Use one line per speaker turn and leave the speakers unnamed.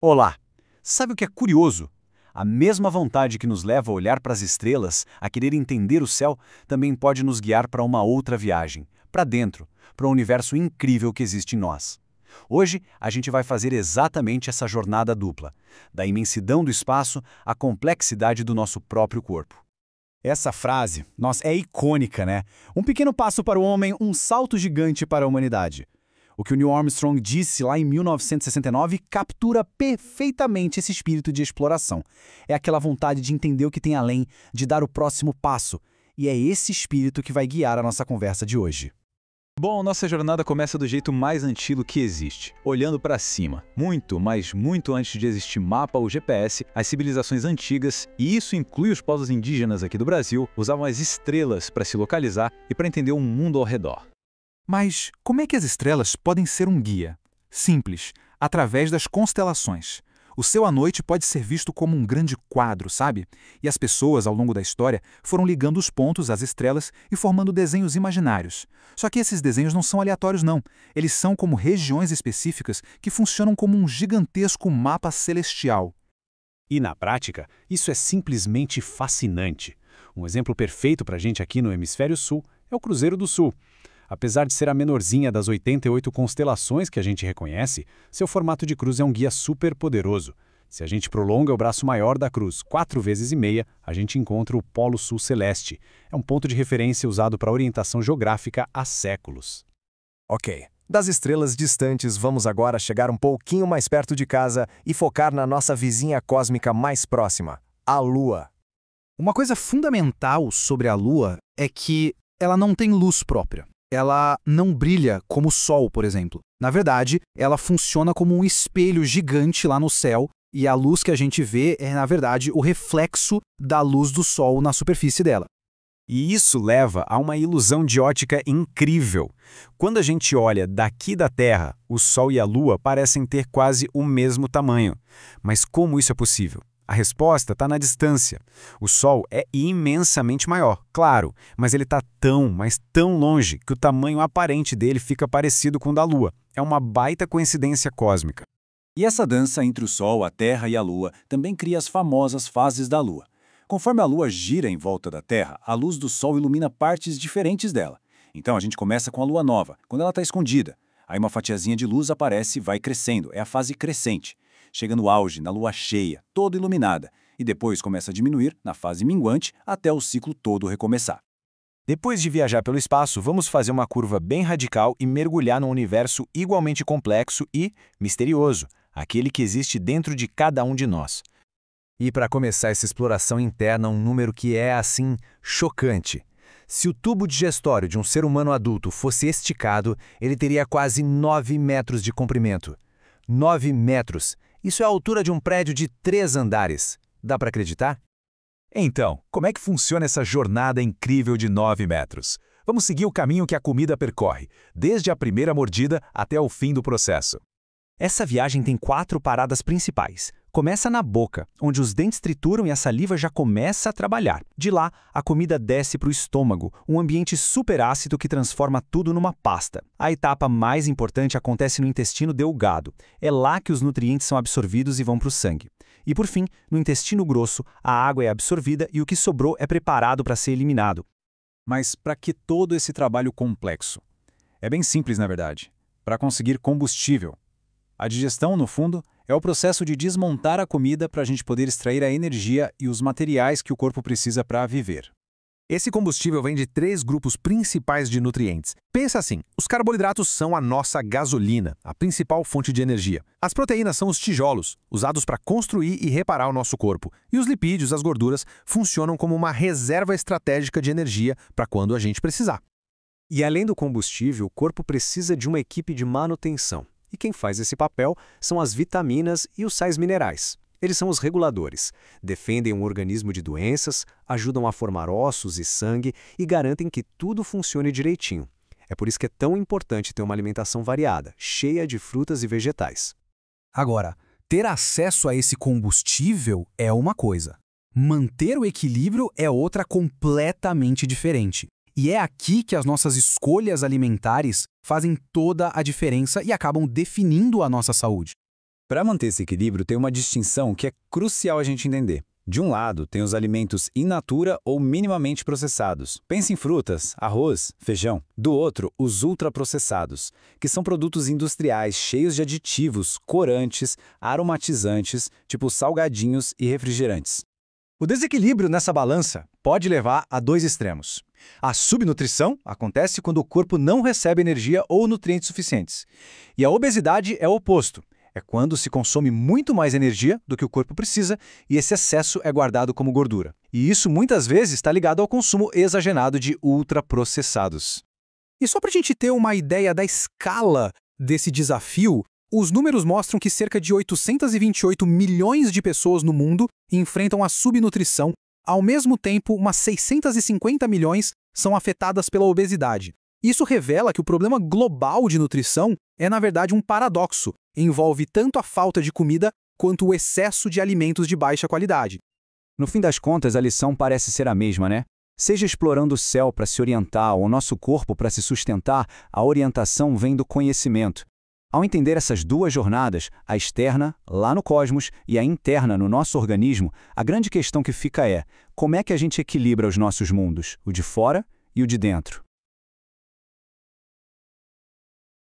Olá! Sabe o que é curioso? A mesma vontade que nos leva a olhar para as estrelas, a querer entender o céu, também pode nos guiar para uma outra viagem, para dentro, para o universo incrível que existe em nós. Hoje, a gente vai fazer exatamente essa jornada dupla, da imensidão do espaço à complexidade do nosso próprio corpo.
Essa frase, nossa, é icônica, né? Um pequeno passo para o homem, um salto gigante para a humanidade. O que o Neil Armstrong disse lá em 1969 captura perfeitamente esse espírito de exploração. É aquela vontade de entender o que tem além, de dar o próximo passo. E é esse espírito que vai guiar a nossa conversa de hoje.
Bom, nossa jornada começa do jeito mais antigo que existe, olhando para cima. Muito, mas muito antes de existir mapa ou GPS, as civilizações antigas, e isso inclui os povos indígenas aqui do Brasil, usavam as estrelas para se localizar e para entender o mundo ao redor.
Mas como é que as estrelas podem ser um guia? Simples, através das constelações. O céu à noite pode ser visto como um grande quadro, sabe? E as pessoas, ao longo da história, foram ligando os pontos às estrelas e formando desenhos imaginários. Só que esses desenhos não são aleatórios, não. Eles são como regiões específicas que funcionam como um gigantesco mapa celestial.
E na prática, isso é simplesmente fascinante. Um exemplo perfeito para a gente aqui no Hemisfério Sul é o Cruzeiro do Sul. Apesar de ser a menorzinha das 88 constelações que a gente reconhece, seu formato de cruz é um guia super poderoso. Se a gente prolonga o braço maior da cruz 4 vezes e meia, a gente encontra o Polo Sul Celeste. É um ponto de referência usado para orientação geográfica há séculos.
Ok, das estrelas distantes vamos agora chegar um pouquinho mais perto de casa e focar na nossa vizinha cósmica mais próxima, a Lua.
Uma coisa fundamental sobre a Lua é que ela não tem luz própria. Ela não brilha como o Sol, por exemplo. Na verdade, ela funciona como um espelho gigante lá no céu, e a luz que a gente vê é, na verdade, o reflexo da luz do Sol na superfície dela.
E isso leva a uma ilusão de ótica incrível. Quando a gente olha daqui da Terra, o Sol e a Lua parecem ter quase o mesmo tamanho. Mas como isso é possível? A resposta está na distância. O Sol é imensamente maior, claro, mas ele está mas tão longe que o tamanho aparente dele fica parecido com o da Lua. É uma baita coincidência cósmica. E essa dança entre o Sol, a Terra e a Lua também cria as famosas fases da Lua. Conforme a Lua gira em volta da Terra, a luz do Sol ilumina partes diferentes dela. Então a gente começa com a Lua nova, quando ela está escondida. Aí uma fatiazinha de luz aparece e vai crescendo, é a fase crescente. Chega no auge, na lua cheia, toda iluminada, e depois começa a diminuir na fase minguante até o ciclo todo recomeçar. Depois de viajar pelo espaço, vamos fazer uma curva bem radical e mergulhar num universo igualmente complexo e misterioso, aquele que existe dentro de cada um de nós. E para começar essa exploração interna, um número que é, assim, chocante. Se o tubo digestório de um ser humano adulto fosse esticado, ele teria quase 9 metros de comprimento. 9 metros! Isso é a altura de um prédio de 3 andares. Dá para acreditar?
Então, como é que funciona essa jornada incrível de 9 metros? Vamos seguir o caminho que a comida percorre, desde a primeira mordida até o fim do processo.
Essa viagem tem 4 paradas principais. Começa na boca, onde os dentes trituram e a saliva já começa a trabalhar. De lá, a comida desce para o estômago, um ambiente super ácido que transforma tudo numa pasta. A etapa mais importante acontece no intestino delgado. É lá que os nutrientes são absorvidos e vão para o sangue. E por fim, no intestino grosso, a água é absorvida e o que sobrou é preparado para ser eliminado.
Mas para que todo esse trabalho complexo? É bem simples, na verdade. Para conseguir combustível. A digestão, no fundo, é o processo de desmontar a comida para a gente poder extrair a energia e os materiais que o corpo precisa para viver.
Esse combustível vem de 3 grupos principais de nutrientes. Pensa assim, os carboidratos são a nossa gasolina, a principal fonte de energia. As proteínas são os tijolos, usados para construir e reparar o nosso corpo. E os lipídios, as gorduras, funcionam como uma reserva estratégica de energia para quando a gente precisar.
E além do combustível, o corpo precisa de uma equipe de manutenção. E quem faz esse papel são as vitaminas e os sais minerais. Eles são os reguladores, defendem o organismo de doenças, ajudam a formar ossos e sangue e garantem que tudo funcione direitinho. É por isso que é tão importante ter uma alimentação variada, cheia de frutas e vegetais.
Agora, ter acesso a esse combustível é uma coisa. Manter o equilíbrio é outra completamente diferente. E é aqui que as nossas escolhas alimentares fazem toda a diferença e acabam definindo a nossa saúde.
Para manter esse equilíbrio, tem uma distinção que é crucial a gente entender. De um lado, tem os alimentos in natura ou minimamente processados. Pense em frutas, arroz, feijão. Do outro, os ultraprocessados, que são produtos industriais cheios de aditivos, corantes, aromatizantes, tipo salgadinhos e refrigerantes.
O desequilíbrio nessa balança pode levar a dois extremos. A subnutrição acontece quando o corpo não recebe energia ou nutrientes suficientes. E a obesidade é o oposto. É quando se consome muito mais energia do que o corpo precisa e esse excesso é guardado como gordura. E isso muitas vezes está ligado ao consumo exagerado de ultraprocessados.
E só para a gente ter uma ideia da escala desse desafio, os números mostram que cerca de 828 milhões de pessoas no mundo enfrentam a subnutrição, ao mesmo tempo, umas 650 milhões são afetadas pela obesidade. Isso revela que o problema global de nutrição é, na verdade, um paradoxo. Envolve tanto a falta de comida quanto o excesso de alimentos de baixa qualidade.
No fim das contas, a lição parece ser a mesma, né? Seja explorando o céu para se orientar ou o nosso corpo para se sustentar, a orientação vem do conhecimento. Ao entender essas duas jornadas, a externa, lá no cosmos, e a interna, no nosso organismo, a grande questão que fica é: como é que a gente equilibra os nossos mundos, o de fora e o de dentro?